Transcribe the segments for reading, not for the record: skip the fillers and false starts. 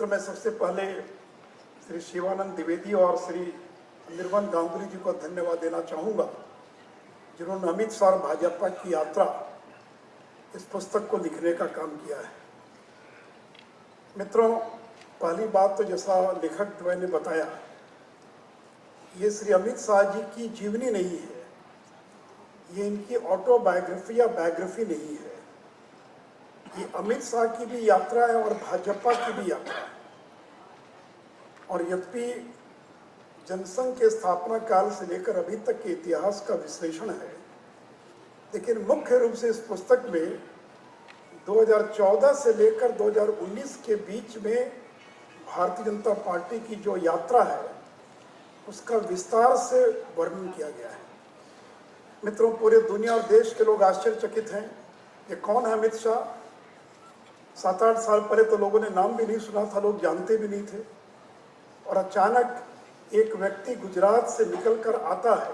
तो मैं सबसे पहले श्री शिवानंद द्विवेदी और श्री निर्मल गांगुली जी को धन्यवाद देना चाहूँगा, जिन्होंने अमित शाह भाजपा की यात्रा इस पुस्तक को लिखने का काम किया है। मित्रों, पहली बात तो जैसा लेखक द्वय ने बताया, ये श्री अमित शाह जी की जीवनी नहीं है, ये इनकी ऑटोबायोग्राफी या बायोग्राफी नहीं है। ये अमित शाह की भी यात्रा है और भाजपा की भी यात्रा है। और यद्यपि जनसंघ के स्थापना काल से लेकर अभी तक के इतिहास का विश्लेषण है, लेकिन मुख्य रूप से इस पुस्तक में 2014 से लेकर 2019 के बीच में भारतीय जनता पार्टी की जो यात्रा है उसका विस्तार से वर्णन किया गया है। मित्रों, पूरे दुनिया और देश के लोग आश्चर्यचकित हैं कि कौन है अमित शाह। 7-8 साल पहले तो लोगों ने नाम भी नहीं सुना था, लोग जानते भी नहीं थे, और अचानक एक व्यक्ति गुजरात से निकलकर आता है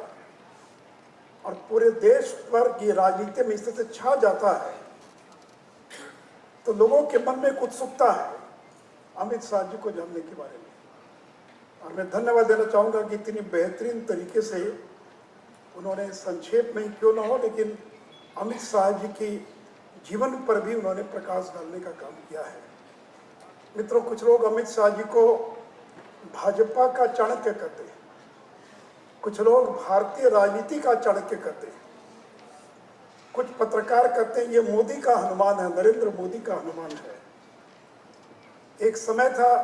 और पूरे देश पर ये राजनीति में इस तरह से छा जाता है, तो लोगों के मन में एक उत्सुकता है अमित शाह जी को जानने के बारे में। और मैं धन्यवाद देना चाहूँगा कि इतनी बेहतरीन तरीके से उन्होंने, संक्षेप में ही क्यों ना हो, लेकिन अमित शाह जी की जीवन पर भी उन्होंने प्रकाश डालने का काम किया है। मित्रों, कुछ लोग अमित शाह जी को भाजपा का चाणक्य कहते हैं, कुछ लोग भारतीय राजनीति का चाणक्य कहते हैं, कुछ पत्रकार कहते हैं ये मोदी का हनुमान है, नरेंद्र मोदी का हनुमान है। एक समय था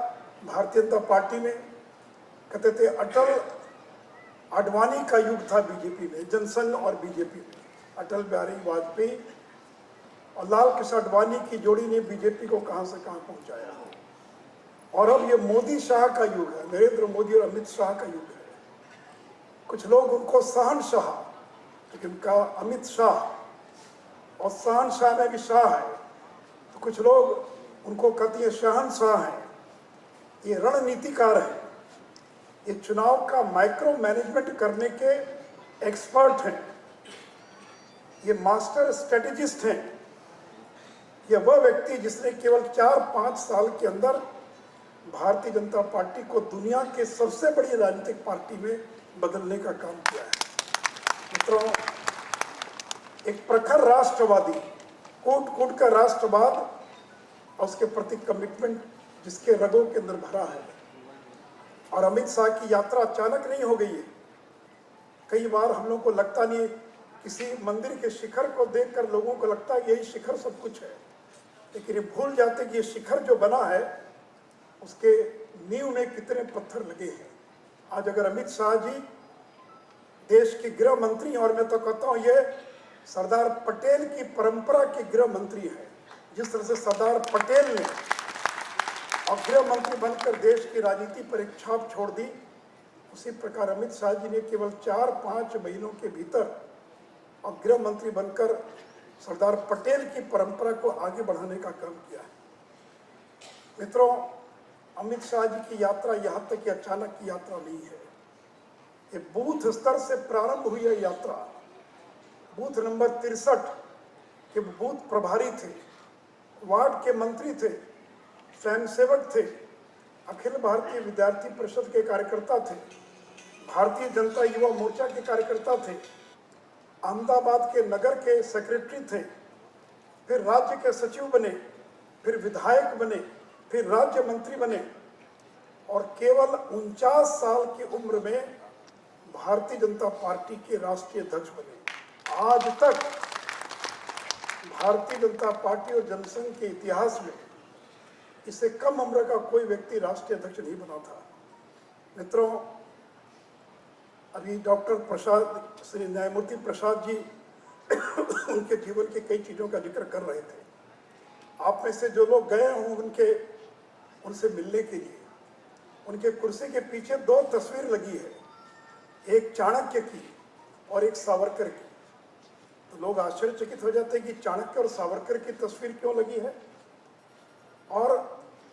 भारतीय जनता पार्टी में, कहते थे अटल आडवाणी का युग था बीजेपी में, जनसंघ और बीजेपी में। अटल बिहारी वाजपेयी और लाल कृष्ण आडवाणी की जोड़ी ने बीजेपी को कहां से कहां पहुंचाया। और अब ये मोदी शाह का युग है, नरेंद्र मोदी और अमित शाह का युग है। कुछ लोग उनको शहनशाह, लेकिन उनका अमित शाह, और शहनशाह में भी शाह है, तो कुछ लोग उनको कहते हैं शहनशाह हैं। ये रणनीतिकार हैं, ये चुनाव का माइक्रो मैनेजमेंट करने के एक्सपर्ट हैं, ये मास्टर स्ट्रेटेजिस्ट हैं। ये वह व्यक्ति जिसने केवल 4-5 साल के अंदर भारतीय जनता पार्टी को दुनिया के सबसे बड़ी राजनीतिक पार्टी में बदलने का काम किया है। मित्रों, एक प्रखर राष्ट्रवादी, कूट का राष्ट्रवाद और उसके प्रति कमिटमेंट जिसके रगों के अंदर भरा है। और अमित शाह की यात्रा अचानक नहीं हो गई है। कई बार हम लोग को लगता नहीं, किसी मंदिर के शिखर को देखकर लोगों को लगता है यही शिखर सब कुछ है, लेकिन ये भूल जाते कि ये शिखर जो बना है उसके नींव में कितने पत्थर लगे हैं। आज अगर अमित शाह जी देश के गृह मंत्री, और मैं तो कहता हूँ ये सरदार पटेल की परंपरा के गृह मंत्री हैं। जिस तरह से सरदार पटेल ने और गृह मंत्री बनकर देश की राजनीति पर एक छाप छोड़ दी, उसी प्रकार अमित शाह जी ने केवल 4-5 महीनों के भीतर और गृह मंत्री बनकर सरदार पटेल की परंपरा को आगे बढ़ाने का काम किया है। मित्रों, अमित शाह जी की यात्रा यहाँ तक कि अचानक की यात्रा नहीं है, ये बूथ स्तर से प्रारंभ हुई है यात्रा। बूथ नंबर 63 के बूथ प्रभारी थे, वार्ड के मंत्री थे, स्वयंसेवक थे, अखिल भारतीय विद्यार्थी परिषद के कार्यकर्ता थे, भारतीय जनता युवा मोर्चा के कार्यकर्ता थे, अहमदाबाद के नगर के सेक्रेटरी थे, फिर राज्य के सचिव बने, फिर विधायक बने, फिर राज्य मंत्री बने, और केवल 49 साल की उम्र में भारतीय जनता पार्टी के राष्ट्रीय अध्यक्ष बने। आज तक भारतीय जनता पार्टी और जनसंघ के इतिहास में इससे कम उम्र का कोई व्यक्ति राष्ट्रीय अध्यक्ष नहीं बना था। मित्रों, अभी डॉक्टर प्रसाद, श्री न्यायमूर्ति प्रसाद जी उनके जीवन की कई चीज़ों का जिक्र कर रहे थे। आप में से जो लोग गए हों उनसे मिलने के लिए, उनके कुर्सी के पीछे 2 तस्वीर लगी है, एक चाणक्य की और एक सावरकर की। तो लोग आश्चर्यचकित हो जाते हैं कि चाणक्य और सावरकर की तस्वीर क्यों लगी है। और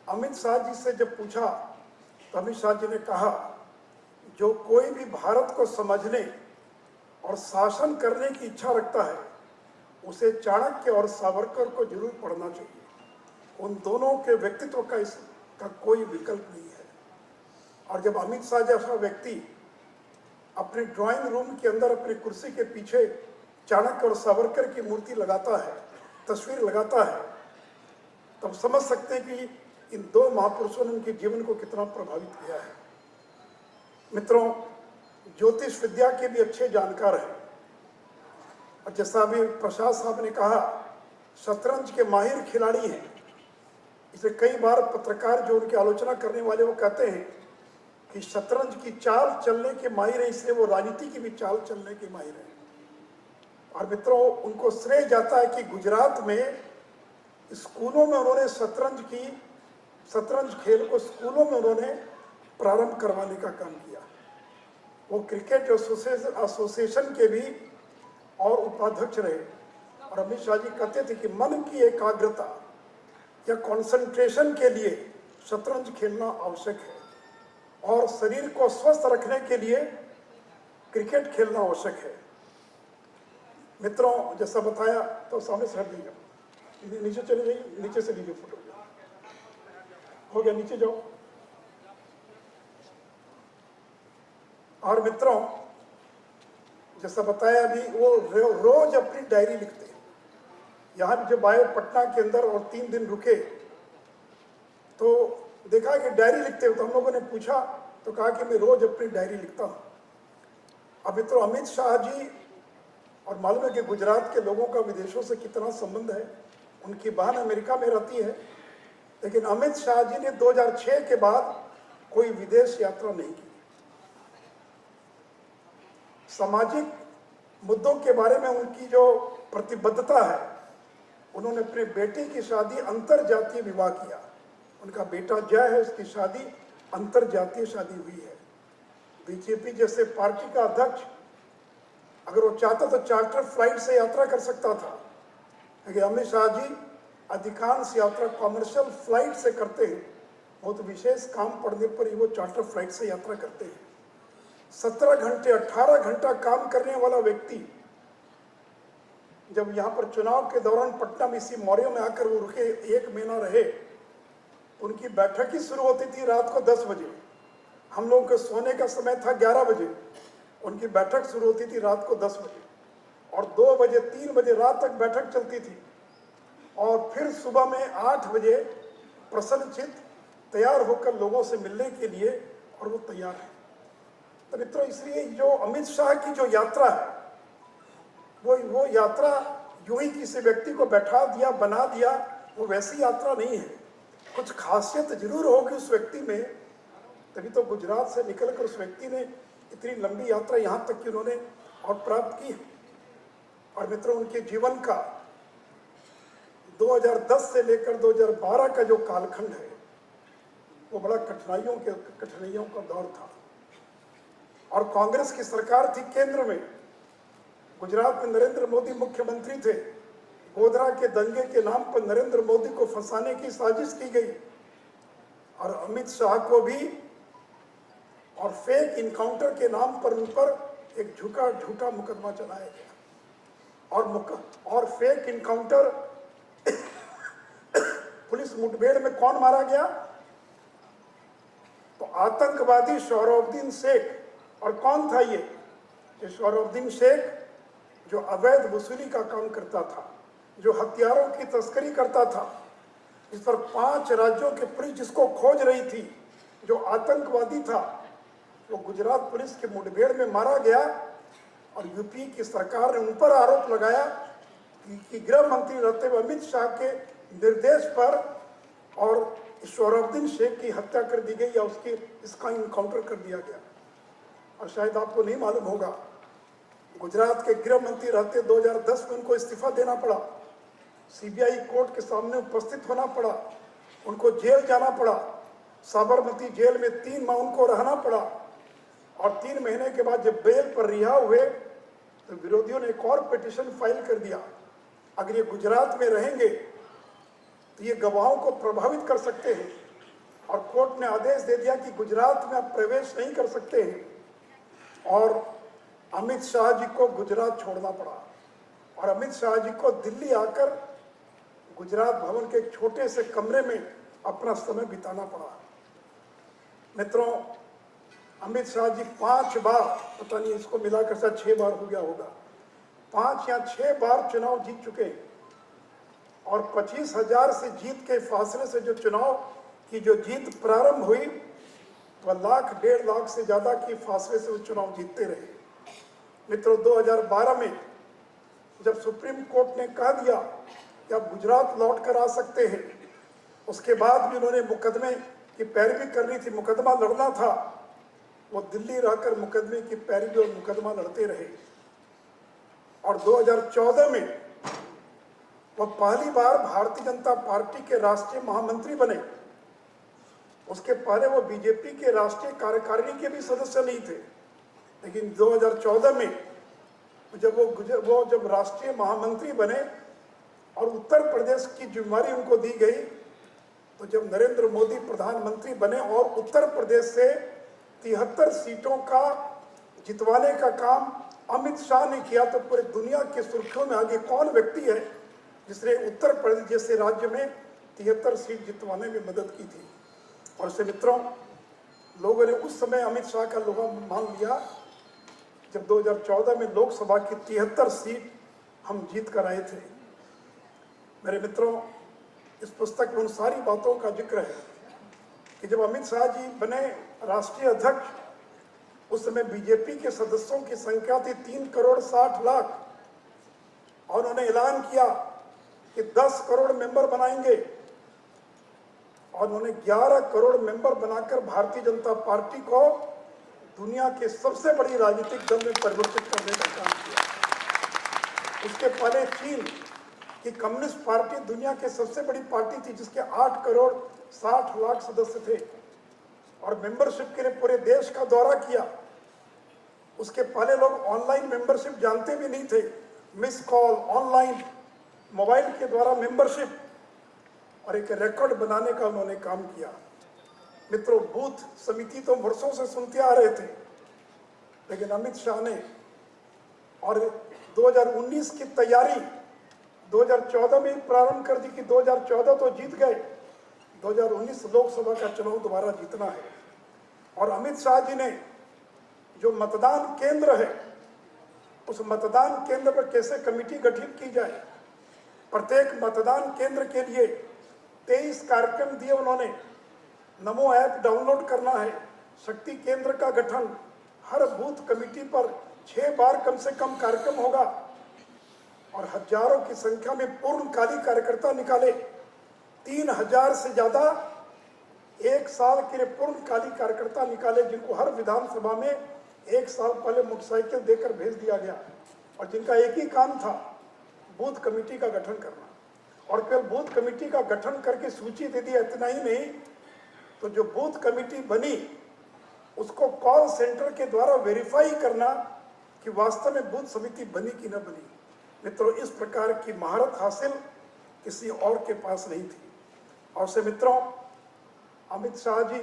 अमित शाह जी से जब पूछा तो अमित शाह जी ने कहा, जो कोई भी भारत को समझने और शासन करने की इच्छा रखता है उसे चाणक्य और सावरकर को जरूर पढ़ना चाहिए। उन दोनों के व्यक्तित्व का इस का कोई विकल्प नहीं है। और जब अमित शाह जैसा व्यक्ति अपने ड्राइंग रूम के अंदर अपनी कुर्सी के पीछे चाणक्य और सावरकर की मूर्ति लगाता है, तस्वीर लगाता है, तब समझ सकते हैं कि इन दो महापुरुषों ने उनके जीवन को कितना प्रभावित किया है। मित्रों, ज्योतिष विद्या के भी अच्छे जानकार हैं, और जैसा अभी प्रसाद साहब ने कहा, शतरंज के माहिर खिलाड़ी हैं। इसे कई बार पत्रकार जो उनकी आलोचना करने वाले वो कहते हैं कि शतरंज की चाल चलने के माहिर है, इसलिए वो राजनीति की भी चाल चलने के माहिर है। और मित्रों, उनको श्रेय जाता है कि गुजरात में स्कूलों में उन्होंने शतरंज खेल को स्कूलों में उन्होंने प्रारंभ करवाने का काम किया। वो क्रिकेट एसोसिएशन के भी और उपाध्यक्ष रहे। और अमित शाह जी कहते थे कि मन की एकाग्रता या कंसंट्रेशन के लिए शतरंज खेलना आवश्यक है, और शरीर को स्वस्थ रखने के लिए क्रिकेट खेलना आवश्यक है। मित्रों, जैसा बताया, तो सामने से हट जाइए, नीचे चले जाइए, नीचे से लीजिए फोटो। हो गया, नीचे जाओ। और मित्रों, जैसा बताया अभी, वो रोज अपनी डायरी लिखते हैं। यहाँ भी जब आए पटना के अंदर और 3 दिन रुके तो देखा कि डायरी लिखते हो। तो हम लोगों ने पूछा तो कहा कि मैं रोज अपनी डायरी लिखता हूँ। अब मित्रों, अमित शाह जी, और मालूम है कि गुजरात के लोगों का विदेशों से कितना संबंध है। उनकी बहन अमेरिका में रहती है, लेकिन अमित शाह जी ने 2006 के बाद कोई विदेश यात्रा नहीं की। सामाजिक मुद्दों के बारे में उनकी जो प्रतिबद्धता है, उन्होंने अपने बेटे की शादी अंतरजातीय विवाह किया। उनका बेटा जय है, उसकी शादी अंतरजातीय शादी हुई है। बीजेपी जैसे पार्टी का अध्यक्ष अगर वो चाहता तो चार्टर फ्लाइट से यात्रा कर सकता था, लेकिन अमित शाह जी अधिकांश यात्रा कॉमर्शियल फ्लाइट से करते हैं। बहुत विशेष काम पड़ने पर ही वो चार्टर फ्लाइट से यात्रा करते हैं। 17 घंटे 18 घंटा काम करने वाला व्यक्ति जब यहाँ पर चुनाव के दौरान पटना में इसी मौर्य में आकर वो रुके, 1 महीना रहे, उनकी बैठक ही शुरू होती थी रात को 10 बजे। हम लोगों के सोने का समय था 11 बजे, उनकी बैठक शुरू होती थी रात को 10 बजे, और 2 बजे 3 बजे रात तक बैठक चलती थी। और फिर सुबह में 8 बजे प्रसन्नचित्त तैयार होकर लोगों से मिलने के लिए, और वो तैयार है। तो मित्रों, इसलिए जो अमित शाह की जो यात्रा है, वो यात्रा यूं ही किसी व्यक्ति को बैठा दिया, बना दिया, वो वैसी यात्रा नहीं है। कुछ खासियत जरूर होगी उस व्यक्ति में, तभी तो गुजरात से निकलकर उस व्यक्ति ने इतनी लंबी यात्रा यहाँ तक की उन्होंने और प्राप्त की। और मित्रों, उनके जीवन का 2010 से लेकर 2012 का जो कालखंड है, वो बड़ा कठिनाइयों का दौर था। और कांग्रेस की सरकार थी केंद्र में, गुजरात में नरेंद्र मोदी मुख्यमंत्री थे। गोधरा के दंगे के नाम पर नरेंद्र मोदी को फंसाने की साजिश की गई, और अमित शाह को भी, और फेक इनकाउंटर के नाम पर उन पर एक झूठा मुकदमा चलाया गया। और फेक इनकाउंटर पुलिस मुठभेड़ में कौन मारा गया? तो आतंकवादी शौहरउद्दीन शेख। और कौन था ये शौहरउद्दीन शेख? जो अवैध वसूली का काम करता था, जो हथियारों की तस्करी करता था, इस पर 5 राज्यों की पुलिस जिसको खोज रही थी, जो आतंकवादी था, वो गुजरात पुलिस के मुठभेड़ में मारा गया। और यूपी की सरकार ने उन पर आरोप लगाया कि गृह मंत्री रहते हुए अमित शाह के निर्देश पर और शौहरउद्दीन शेख की हत्या कर दी गई, या इसका इनकाउंटर कर दिया गया। और शायद आपको नहीं मालूम होगा, गुजरात के गृह मंत्री रहते 2010 में उनको इस्तीफा देना पड़ा, सीबीआई कोर्ट के सामने उपस्थित होना पड़ा, उनको जेल जाना पड़ा, साबरमती जेल में 3 माह उनको रहना पड़ा। और 3 महीने के बाद जब बेल पर रिहा हुए तो विरोधियों ने एक और पिटीशन फाइल कर दिया, अगर ये गुजरात में रहेंगे तो ये गवाहों को प्रभावित कर सकते हैं। और कोर्ट ने आदेश दे दिया कि गुजरात में आप प्रवेश नहीं कर सकते हैं। और अमित शाह जी को गुजरात छोड़ना पड़ा, और अमित शाह जी को दिल्ली आकर गुजरात भवन के एक छोटे से कमरे में अपना समय बिताना पड़ा। मित्रों, अमित शाह जी 5 बार, पता नहीं इसको मिलाकर शायद 6 बार हो गया होगा, 5 या 6 बार चुनाव जीत चुके और 25,000 से जीत के फासले से जो चुनाव की जो जीत प्रारंभ हुई तो लाख 1.5 लाख से ज्यादा की फासले से वो चुनाव जीतते रहे। मित्रों, 2012 में जब सुप्रीम कोर्ट ने कह दिया कि आप गुजरात लौट कर आ सकते हैं, उसके बाद भी उन्होंने मुकदमे की पैरवी करनी थी, मुकदमा लड़ना था, वो दिल्ली रहकर मुकदमे की पैरवी और मुकदमा लड़ते रहे। और 2014 में वो पहली बार भारतीय जनता पार्टी के राष्ट्रीय महामंत्री बने। उसके पहले वो बीजेपी के राष्ट्रीय कार्यकारिणी के भी सदस्य नहीं थे, लेकिन 2014 में जब राष्ट्रीय महामंत्री बने और उत्तर प्रदेश की जिम्मेदारी उनको दी गई, तो जब नरेंद्र मोदी प्रधानमंत्री बने और उत्तर प्रदेश से 73 सीटों का जितवाने का काम अमित शाह ने किया, तो पूरी दुनिया की सुर्खियों में आगे कौन व्यक्ति है जिसने उत्तर प्रदेश जैसे राज्य में 73 सीट जितवाने में मदद की थी। और इससे मित्रों, लोगों ने उस समय अमित शाह का लोहा मान लिया जब 2014 में लोकसभा की 73 सीट हम जीत कर आए थे। मेरे मित्रों, इस पुस्तक में उन सारी बातों का जिक्र है कि जब अमित शाह जी बने राष्ट्रीय अध्यक्ष, उस समय बीजेपी के सदस्यों की संख्या थी 3 करोड़ 60 लाख और उन्होंने ऐलान किया कि 10 करोड़ मेंबर बनाएंगे और उन्होंने 11 करोड़ मेंबर बनाकर भारतीय जनता पार्टी को दुनिया के सबसे बड़ी राजनीतिक दल में परिवर्तित करने का काम किया। उसके पहले चीन की कम्युनिस्ट पार्टी दुनिया की सबसे बड़ी पार्टी थी, जिसके 8 करोड़ 60 लाख सदस्य थे और मेंबरशिप के लिए पूरे देश का दौरा किया। उसके पहले लोग ऑनलाइन मेंबरशिप जानते भी नहीं थे, मिस कॉल, ऑनलाइन मोबाइल के द्वारा मेंबरशिप और एक रिकॉर्ड बनाने का उन्होंने काम किया। मित्रों, बूथ समिति तो वर्षों से सुनते आ रहे थे, लेकिन अमित शाह ने और 2019 की तैयारी 2014 में प्रारंभ कर दी कि 2014 तो जीत गए, 2019 लोकसभा का चुनाव दोबारा जीतना है। और अमित शाह जी ने जो मतदान केंद्र है, उस मतदान केंद्र पर कैसे कमेटी गठित की जाए, प्रत्येक मतदान केंद्र के लिए 23 कार्यक्रम दिए उन्होंने। नमो ऐप डाउनलोड करना है, शक्ति केंद्र का गठन, हर बूथ कमेटी पर 6 बार कम से कम कार्यक्रम होगा और हजारों की संख्या में पूर्णकालिक कार्यकर्ता निकाले। 3000 से ज्यादा एक साल के लिए पूर्णकालिक कार्यकर्ता निकाले, जिनको हर विधानसभा में 1 साल पहले मोटरसाइकिल देकर भेज दिया गया और जिनका एक ही काम था, बूथ कमेटी का गठन करना। और केवल बूथ कमेटी का गठन करके सूची दे दी, इतना ही नहीं, तो जो बूथ कमेटी बनी उसको कॉल सेंटर के द्वारा वेरीफाई करना कि वास्तव में बूथ समिति बनी कि न बनी। मित्रों, इस प्रकार की महारत हासिल किसी और के पास नहीं थी। और से मित्रों, अमित शाह जी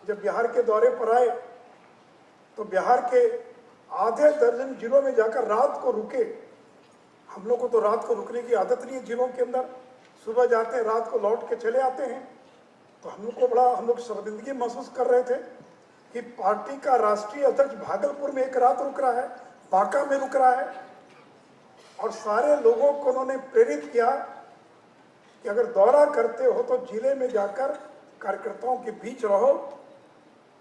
जब बिहार के दौरे पर आए तो बिहार के आधे दर्जन जिलों में जाकर रात को रुके। हम लोग को तो रात को रुकने की आदत नहीं है जिलों के अंदर, सुबह जाते हैं, रात को लौट के चले आते हैं। तो हम लोग शर्मिंदगी महसूस कर रहे थे कि पार्टी का राष्ट्रीय अध्यक्ष भागलपुर में एक रात रुक रहा है, बांका में रुक रहा है। और सारे लोगों को उन्होंने प्रेरित किया कि अगर दौरा करते हो तो जिले में जाकर कार्यकर्ताओं के बीच रहो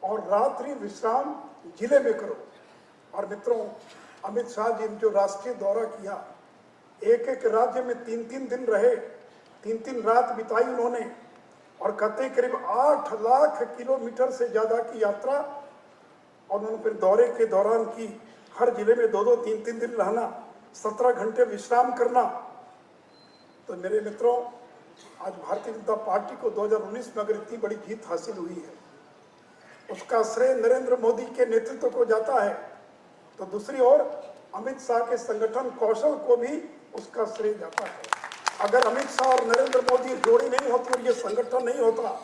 और रात्रि विश्राम जिले में करो। और मित्रों, अमित शाह जी ने जो राष्ट्रीय दौरा किया, एक एक राज्य में 3-3 दिन रहे, 3-3 रात बिताई उन्होंने और कहते करीब 8 लाख किलोमीटर से ज्यादा की यात्रा और उन्होंने फिर दौरे के दौरान की। हर जिले में 2-2, 3-3 दिन रहना, 17 घंटे विश्राम करना। तो मेरे मित्रों, आज भारतीय जनता पार्टी को 2019 में अगर इतनी बड़ी जीत हासिल हुई है, उसका श्रेय नरेंद्र मोदी के नेतृत्व को जाता है, तो दूसरी ओर अमित शाह के संगठन कौशल को भी उसका श्रेय जाता है। अगर अमित शाह और नरेंद्र मोदी जोड़ी नहीं होती और ये संगठन नहीं होता,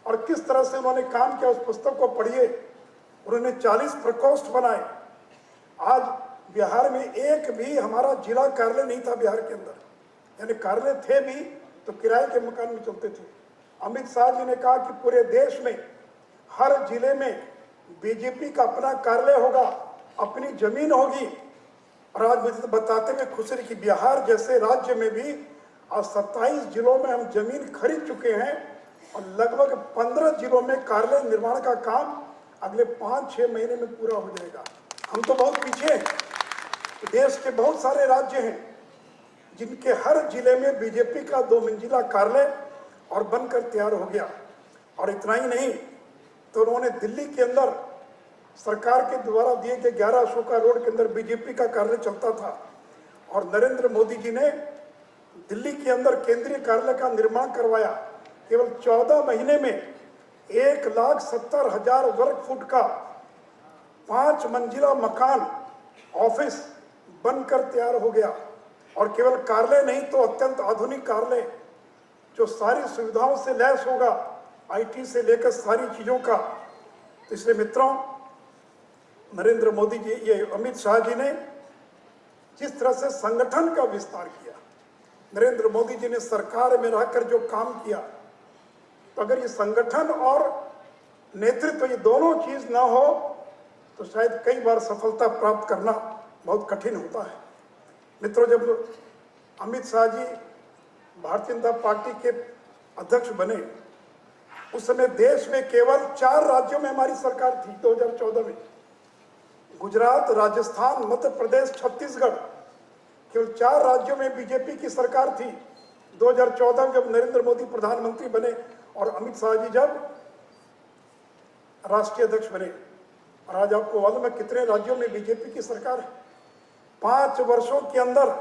और किस तरह से उन्होंने काम किया, उस पुस्तक को पढ़िए। उन्होंने 40 प्रकोष्ठ बनाए। आज बिहार में एक भी हमारा जिला कार्यालय नहीं था बिहार के अंदर, यानी कार्यालय थे भी तो किराए के मकान में चलते थे। अमित शाह जी ने कहा कि पूरे देश में हर जिले में बीजेपी का अपना कार्यालय होगा, अपनी जमीन होगी। और आज मुझे तो बताते हुए खुशी रही कि बिहार जैसे राज्य में भी आज 27 जिलों में हम जमीन खरीद चुके हैं और लगभग 15 जिलों में कार्यालय निर्माण का काम अगले 5-6 महीने में पूरा हो जाएगा। हम तो बहुत पीछे हैं। देश के बहुत सारे राज्य हैं जिनके हर जिले में बीजेपी का 2 मंजिला कार्यालय और बनकर तैयार हो गया। और इतना ही नहीं, तो उन्होंने दिल्ली के अंदर सरकार के द्वारा दिए गए 11 अशोका रोड के अंदर बीजेपी का कार्यालय चलता था और नरेंद्र मोदी जी ने दिल्ली के अंदर केंद्रीय कार्यालय का निर्माण करवाया। केवल 14 महीने में 1,70,000 वर्ग फुट का 5 मंजिला मकान ऑफिस बनकर तैयार हो गया। और केवल कार्यालय नहीं तो अत्यंत आधुनिक कार्यालय जो सारी सुविधाओं से लैस होगा, आईटी से लेकर सारी चीजों का। तो इसलिए मित्रों, नरेंद्र मोदी जी, ये अमित शाह जी ने जिस तरह से संगठन का विस्तार किया, नरेंद्र मोदी जी ने सरकार में रहकर जो काम किया, तो अगर ये संगठन और नेतृत्व ये दोनों चीज ना हो तो शायद कई बार सफलता प्राप्त करना बहुत कठिन होता है। मित्रों, जब अमित शाह जी भारतीय जनता पार्टी के अध्यक्ष बने उस समय देश में केवल 4 राज्यों में हमारी सरकार थी। 2014 में गुजरात, राजस्थान, मध्य प्रदेश, छत्तीसगढ़, केवल 4 राज्यों में बीजेपी की सरकार थी। 2014 में जब नरेंद्र मोदी प्रधानमंत्री बने और अमित शाह जी जब राष्ट्रीय अध्यक्ष बने, और आज आपको मालूम है कितने राज्यों में बीजेपी की सरकार है। 5 वर्षों के अंदर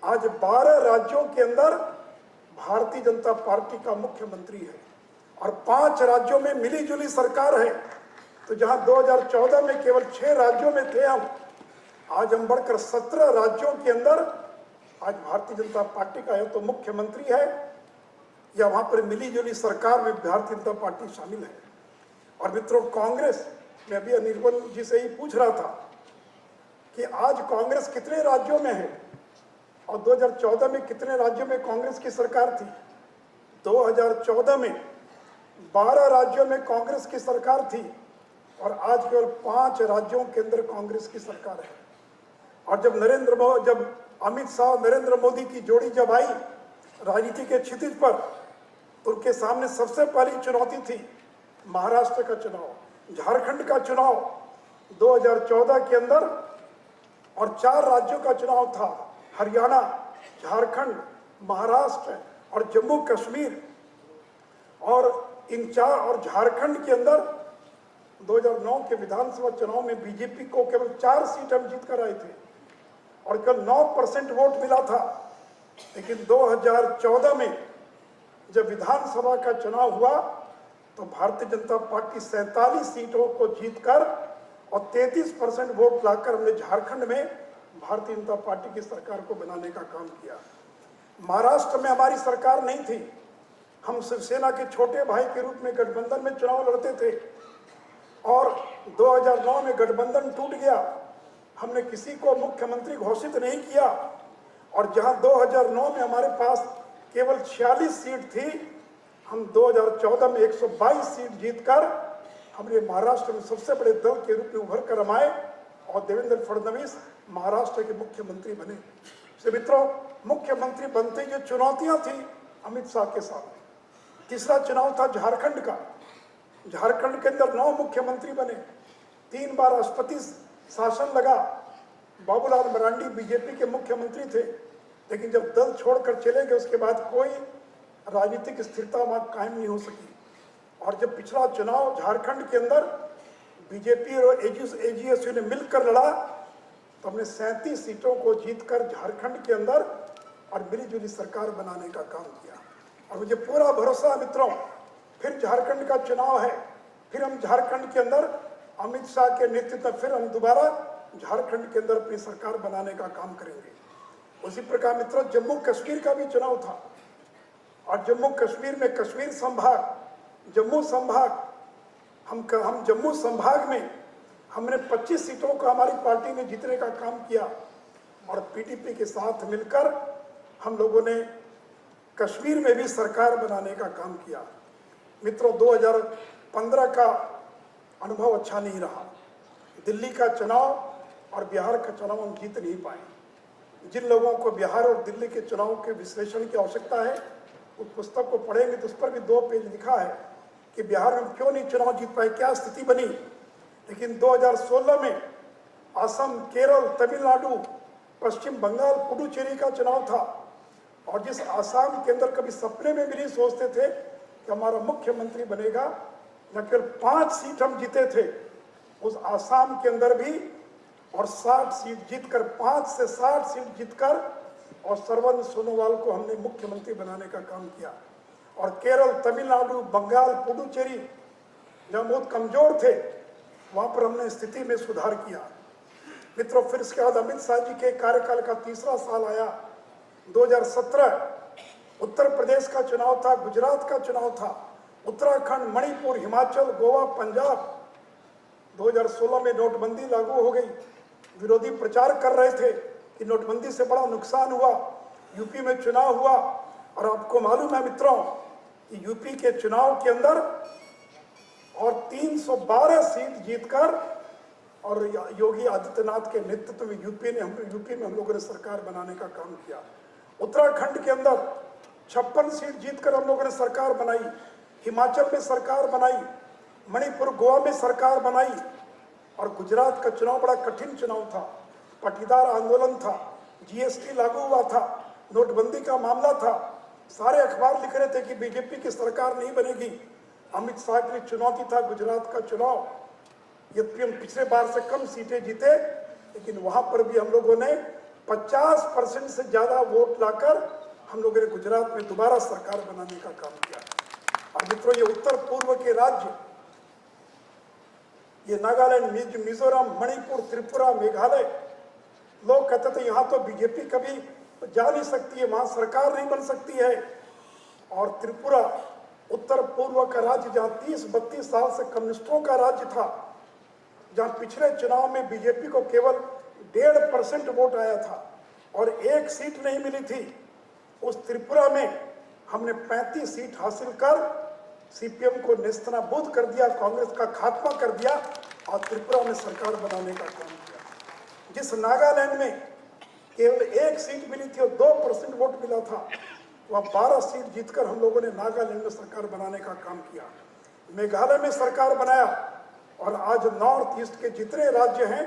आज 12 राज्यों के अंदर भारतीय जनता पार्टी का मुख्यमंत्री है और 5 राज्यों में मिली जुली सरकार है। तो जहां 2014 में केवल 6 राज्यों में थे हम, आज हम बढ़कर 17 राज्यों के अंदर आज भारतीय जनता पार्टी का है तो मुख्यमंत्री है या वहां पर मिली जुली सरकार में भारतीय जनता पार्टी शामिल है। और मित्रों, कांग्रेस, मैं अभी अनिर्बन जी से ही पूछ रहा था कि आज कांग्रेस कितने राज्यों में है और 2014 में कितने राज्यों में कांग्रेस की सरकार थी। 2014 में 12 राज्यों में कांग्रेस की सरकार थी और आज केवल 5 राज्यों के अंदर कांग्रेस की सरकार है। और जब अमित शाह नरेंद्र मोदी की जोड़ी जब आई राजनीति के क्षितिज पर, तो उनके सामने सबसे पहली चुनौती थी महाराष्ट्र का चुनाव, झारखंड का चुनाव 2014 के अंदर, और 4 राज्यों का चुनाव था, हरियाणा, झारखंड, महाराष्ट्र और जम्मू कश्मीर। और इन 4 और झारखंड के अंदर 2009 के विधानसभा चुनाव में बीजेपी को केवल 4 सीट हम जीत कर आए थे और केवल 9% वोट मिला था। लेकिन 2014 में जब विधानसभा का चुनाव हुआ तो भारतीय जनता पार्टी 47 सीटों को जीतकर और 33% वोट लाकर हमने झारखंड में भारतीय जनता पार्टी की सरकार को बनाने का काम किया। महाराष्ट्र में हमारी सरकार नहीं थी, हम शिवसेना के छोटे भाई के रूप में गठबंधन में चुनाव लड़ते थे और 2009 में गठबंधन टूट गया, हमने किसी को मुख्यमंत्री घोषित नहीं किया। और जहां 2009 में हमारे पास केवल 46 सीट थी, हम 2014 में 122 सीट जीतकर हमने महाराष्ट्र में सबसे बड़े दल के रूप में उभर कर हम आए और देवेंद्र फडणवीस महाराष्ट्र के मुख्यमंत्री बने। इसलिए मित्रों, मुख्यमंत्री बनते जो चुनौतियां थी अमित शाह के सामने। तीसरा चुनाव था झारखंड का। झारखंड के अंदर 9 मुख्यमंत्री बने, 3 बार राष्ट्रपति शासन लगा। बाबूलाल मरांडी बीजेपी के मुख्यमंत्री थे, लेकिन जब दल छोड़कर चले गए उसके बाद कोई राजनीतिक स्थिरता वहां कायम नहीं हो सकी। और जब पिछला चुनाव झारखंड के अंदर बीजेपी और एजीएसयू ने मिलकर लड़ा तो हमने 37 सीटों को जीतकर झारखंड के अंदर और मिलीजुली सरकार बनाने का काम किया। और मुझे पूरा भरोसा है मित्रों, फिर झारखंड का चुनाव है, फिर हम झारखंड के अंदर अमित शाह के नेतृत्व में फिर हम दोबारा झारखंड के अंदर अपनी सरकार बनाने का काम करेंगे। उसी प्रकार मित्रों, जम्मू कश्मीर का भी चुनाव था और जम्मू कश्मीर में कश्मीर संभाग, जम्मू संभाग, हम जम्मू संभाग में हमने 25 सीटों को हमारी पार्टी ने जीतने का काम किया और पीटीपी के साथ मिलकर हम लोगों ने कश्मीर में भी सरकार बनाने का काम किया। मित्रों, 2015 का अनुभव अच्छा नहीं रहा। दिल्ली का चुनाव और बिहार का चुनाव हम जीत नहीं पाए। जिन लोगों को बिहार और दिल्ली के चुनाव के विश्लेषण की आवश्यकता है, उस पुस्तक को पढ़ेंगे तो उस पर भी 2 पेज लिखा है कि बिहार में क्यों नहीं चुनाव जीत पाए, क्या स्थिति बनी। लेकिन 2016 में असम, केरल, तमिलनाडु, पश्चिम बंगाल, पुडुचेरी का चुनाव था, और जिस आसाम के अंदर कभी सपने में भी नहीं सोचते थे कि हमारा मुख्यमंत्री बनेगा, न केवल 5 सीट हम जीते थे उस आसाम के अंदर भी, और 60 सीट जीतकर, 5 से 60 सीट जीतकर, और सर्बानंद सोनोवाल को हमने मुख्यमंत्री बनाने का काम किया। और केरल, तमिलनाडु, बंगाल, पुडुचेरी जहाँ बहुत कमजोर थे, वहां पर हमने स्थिति में सुधार किया। मित्रों, फिर इसके बाद अमित शाह जी के कार्यकाल का तीसरा साल आया। 2017 उत्तर प्रदेश का चुनाव था, गुजरात का चुनाव था, उत्तराखंड, मणिपुर, हिमाचल, गोवा, पंजाब। 2016 में नोटबंदी लागू हो गई। विरोधी प्रचार कर रहे थे कि नोटबंदी से बड़ा नुकसान हुआ, यूपी में चुनाव हुआ। और आपको मालूम है मित्रों कि यूपी के चुनाव के अंदर और 312 सीट जीतकर, और योगी आदित्यनाथ के नेतृत्व में यूपी में हम लोगों ने सरकार बनाने का काम किया। उत्तराखंड के अंदर 56 सीट जीतकर हम लोगों ने सरकार बनाई, हिमाचल में सरकार बनाई, मणिपुर, गोवा में सरकार बनाई। और गुजरात का चुनाव बड़ा कठिन चुनाव था, पाटीदार आंदोलन था, जीएसटी लागू हुआ था, नोटबंदी का मामला था। सारे अखबार लिख रहे थे कि बीजेपी की सरकार नहीं बनेगी। अमित शाह के लिए चुनौती था गुजरात का चुनाव। यद्यपि हम पिछले बार से कम सीटें जीते, लेकिन वहां पर भी हम लोगों ने 50% से ज्यादा वोट लाकर हम लोगों ने गुजरात में दोबारा सरकार बनाने का काम किया। और मित्रों, ये उत्तर पूर्व के राज्य, ये नागालैंड, मिजोरम, मणिपुर, त्रिपुरा, मेघालय, लोग कहते थे यहाँ तो बीजेपी कभी जा नहीं सकती है, वहां सरकार नहीं बन सकती है। और त्रिपुरा उत्तर पूर्व का राज्य, जहाँ 30-32 साल से कम्युनिस्टों का राज्य था, जहाँ पिछले चुनाव में बीजेपी को केवल 1.5% वोट आया था और 1 सीट नहीं मिली थी, उस त्रिपुरा में हमने 35 सीट हासिल कर सीपीएम को नेस्तनाबूद कर दिया, कांग्रेस का खात्मा कर दिया और त्रिपुरा में सरकार बनाने का काम किया। जिस नागालैंड में केवल 1 सीट मिली थी और 2% वोट मिला था, वहाँ 12 सीट जीतकर हम लोगों ने नागालैंड में सरकार बनाने का काम किया। मेघालय में सरकार बनाया, और आज नॉर्थ ईस्ट के जितने राज्य हैं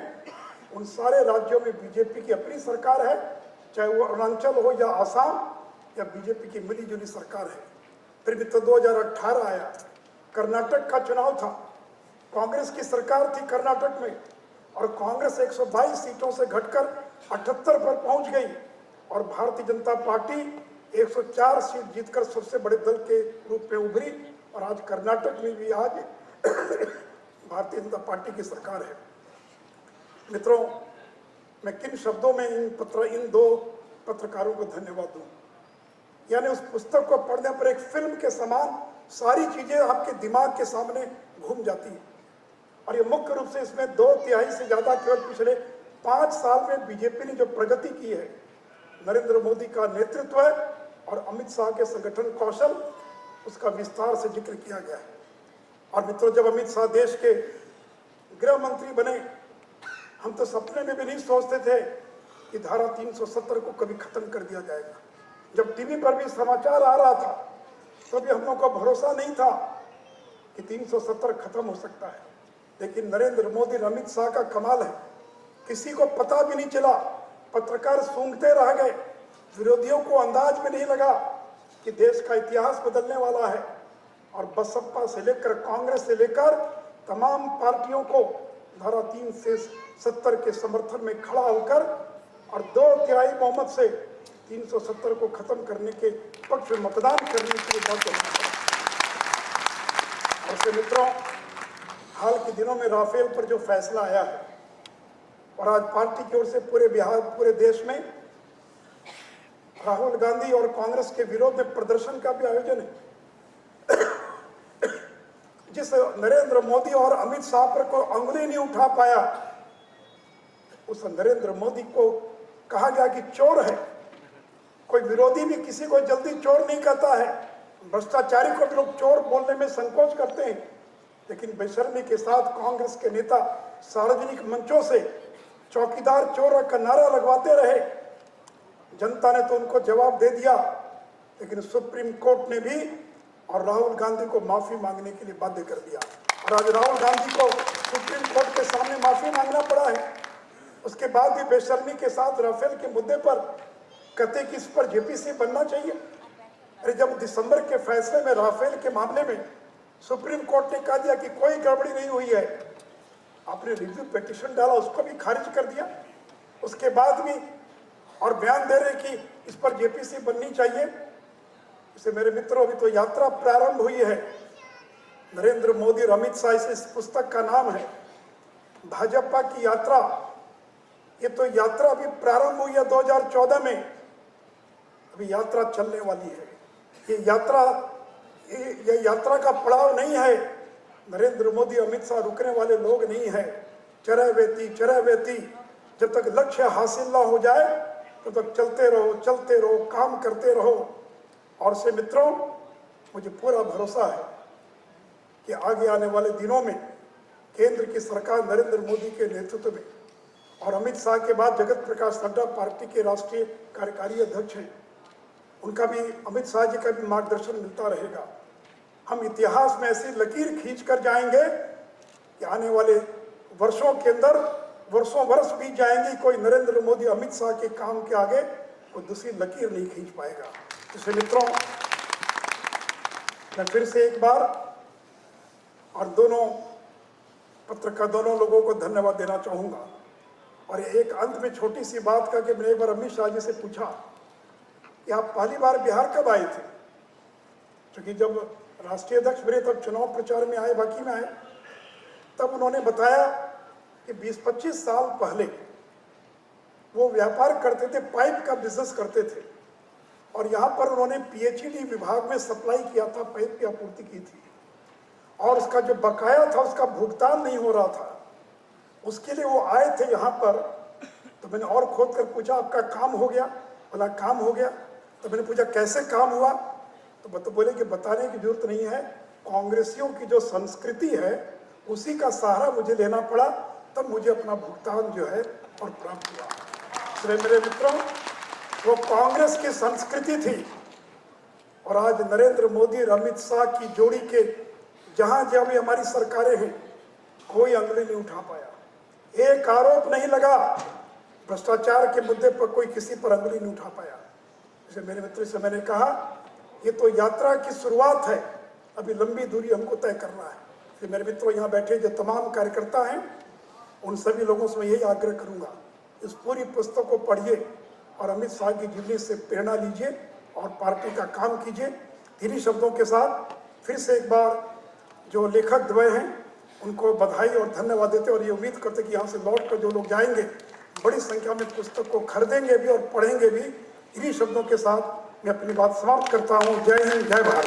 उन सारे राज्यों में बीजेपी की अपनी सरकार है, चाहे वो अरुणाचल हो या आसाम, या बीजेपी की मिलीजुली सरकार है। फिर भी तो 2018 आया, कर्नाटक का चुनाव था, कांग्रेस की सरकार थी कर्नाटक में, और कांग्रेस 122 सीटों से घटकर 78 पर पहुंच गई, और भारतीय जनता पार्टी 104 सीट जीतकर सबसे बड़े दल के रूप में उभरी। और आज कर्नाटक में भी आज भारतीय जनता पार्टी की सरकार है। मित्रों, मैं किन शब्दों में इन 2 पत्रकारों को धन्यवाद दूं। यानी उस पुस्तक को पढ़ने पर एक फिल्म के समान सारी चीजें आपके दिमाग के सामने घूम जाती हैं। और ये मुख्य रूप से इसमें 2/3 से ज्यादा केवल पिछले 5 साल में बीजेपी ने जो प्रगति की है, नरेंद्र मोदी का नेतृत्व है और अमित शाह के संगठन कौशल, उसका विस्तार से जिक्र किया गया है। और मित्रों, जब अमित शाह देश के गृह मंत्री बने, हम तो सपने में भी नहीं सोचते थे कि धारा 370 को कभी खत्म कर दिया जाएगा। जब टीवी पर भी समाचार आ रहा था, तो भी हम लोगों का भरोसा नहीं था कि 370 खत्म हो सकता है। लेकिन नरेंद्र मोदी और अमित शाह का कमाल है, किसी को पता भी नहीं चला, पत्रकार सूंघते रह गए, विरोधियों को अंदाज में नहीं लगा कि देश का इतिहास बदलने वाला है। और बसपा से लेकर कांग्रेस से लेकर तमाम पार्टियों को धारा 370 के समर्थन में खड़ा होकर और 2/3 बहुमत से 370 को खत्म करने के पक्ष में मतदान करने के लिए बहुत ऐसे मित्रों, हाल के दिनों में राफेल पर जो फैसला आया है, और आज पार्टी की ओर से पूरे बिहार, पूरे देश में राहुल गांधी और कांग्रेस के विरोध में प्रदर्शन का भी आयोजन है। जिस नरेंद्र मोदी और अमित शाह पर कोई अंगुली नहीं उठा पाया, उस नरेंद्र मोदी को कहा गया कि चोर है, कोई विरोधी भी किसी को जल्दी चोर नहीं कहता है, भ्रष्टाचारी को भी लोग चोर बोलने में संकोच करते हैं, लेकिन बेशर्मी के साथ कांग्रेस के नेता सार्वजनिक मंचों से चौकीदार चोर का नारा लगवाते रहे। जनता ने तो उनको जवाब दे दिया, लेकिन सुप्रीम कोर्ट ने भी और राहुल गांधी को माफी मांगने के लिए बाध्य कर दिया, और आज राहुल गांधी को सुप्रीम कोर्ट के सामने माफी मांगना पड़ा है। उसके बाद भी बेशर्मी के साथ राफेल के मुद्दे पर कहते कि इस पर जेपीसी बनना चाहिए। अरे जब दिसंबर के फैसले में राफेल के मामले में सुप्रीम कोर्ट ने कह दिया कि कोई गड़बड़ी नहीं हुई है, आपने रिव्यू पिटीशन डाला, उसको भी खारिज कर दिया। उसके बाद भी और बयान दे रहे कि इस पर जेपीसी बननी चाहिए। इसे मेरे मित्रों, अभी तो यात्रा प्रारंभ हुई है। नरेंद्र मोदी और अमित शाह, इस पुस्तक का नाम है भाजपा की यात्रा। ये तो यात्रा अभी प्रारंभ हुई है 2014 में, अभी यात्रा चलने वाली है। ये यात्रा का पड़ाव नहीं है। नरेंद्र मोदी अमित शाह रुकने वाले लोग नहीं है। चरहवेती जब तक लक्ष्य हासिल ना हो जाए तब तक चलते रहो, काम करते रहो। और से मित्रों, मुझे पूरा भरोसा है कि आगे आने वाले दिनों में केंद्र की सरकार नरेंद्र मोदी के नेतृत्व में और अमित शाह के बाद जगत प्रकाश नड्डा पार्टी के राष्ट्रीय कार्यकारी अध्यक्ष हैं, उनका भी, अमित शाह जी का भी मार्गदर्शन मिलता रहेगा। हम इतिहास में ऐसी लकीर खींच कर जाएंगे कि आने वाले वर्षों के अंदर वर्ष बीत जाएंगे, कोई नरेंद्र मोदी अमित शाह के काम के आगे कोई दूसरी लकीर नहीं खींच पाएगा। इसलिए मित्रों, मैं फिर से एक बार और दोनों लोगों को धन्यवाद देना चाहूँगा। और एक अंत में छोटी सी बात करके मैंने एक बार अमित शाह जी से पूछा कि आप पहली बार बिहार कब आए थे, क्योंकि जब राष्ट्रीय अध्यक्ष बने तब चुनाव प्रचार में आए, बाकी में आए, तब उन्होंने बताया कि 20-25 साल पहले वो व्यापार करते थे, पाइप का बिजनेस करते थे, और यहाँ पर उन्होंने पीएचईडी विभाग में सप्लाई किया था, पाइप की आपूर्ति की थी, और उसका जो बकाया था उसका भुगतान नहीं हो रहा था। उसके लिए वो आए थे यहाँ पर। तो मैंने और खोद कर पूछा, आपका काम हो गया? बोला काम हो गया। तो मैंने पूछा कैसे काम हुआ? तो बोले कि बताने की जरूरत नहीं है, कांग्रेसियों की जो संस्कृति है उसी का सहारा मुझे लेना पड़ा, तब मुझे अपना भुगतान जो है और प्राप्त हुआ। इसलिए मेरे मित्रों, वो कांग्रेस की संस्कृति थी, और आज नरेंद्र मोदी और अमित शाह की जोड़ी के जहां भी हमारी सरकारें हैं, कोई अंगुली नहीं उठा पाया, एक आरोप नहीं लगा, भ्रष्टाचार के मुद्दे पर कोई किसी पर अंगुली नहीं उठा पाया। इसलिए मेरे मित्र से मैंने कहा, ये तो यात्रा की शुरुआत है, अभी लंबी दूरी हमको तय करना है। इसलिए मेरे मित्रों, यहाँ बैठे जो तमाम कार्यकर्ता हैं, उन सभी लोगों से मैं यही आग्रह करूँगा, इस पूरी पुस्तक को पढ़िए और अमित शाह की जीवनी से प्रेरणा लीजिए और पार्टी का काम कीजिए। इन्हीं शब्दों के साथ फिर से एक बार जो लेखक द्वय हैं उनको बधाई और धन्यवाद देते, और ये उम्मीद करते कि यहाँ से लौट कर जो लोग जाएंगे बड़ी संख्या में पुस्तक को खरीदेंगे भी और पढ़ेंगे भी। इन्हीं शब्दों के साथ मैं अपनी बात समाप्त करता हूँ। जय हिंद, जय भारत।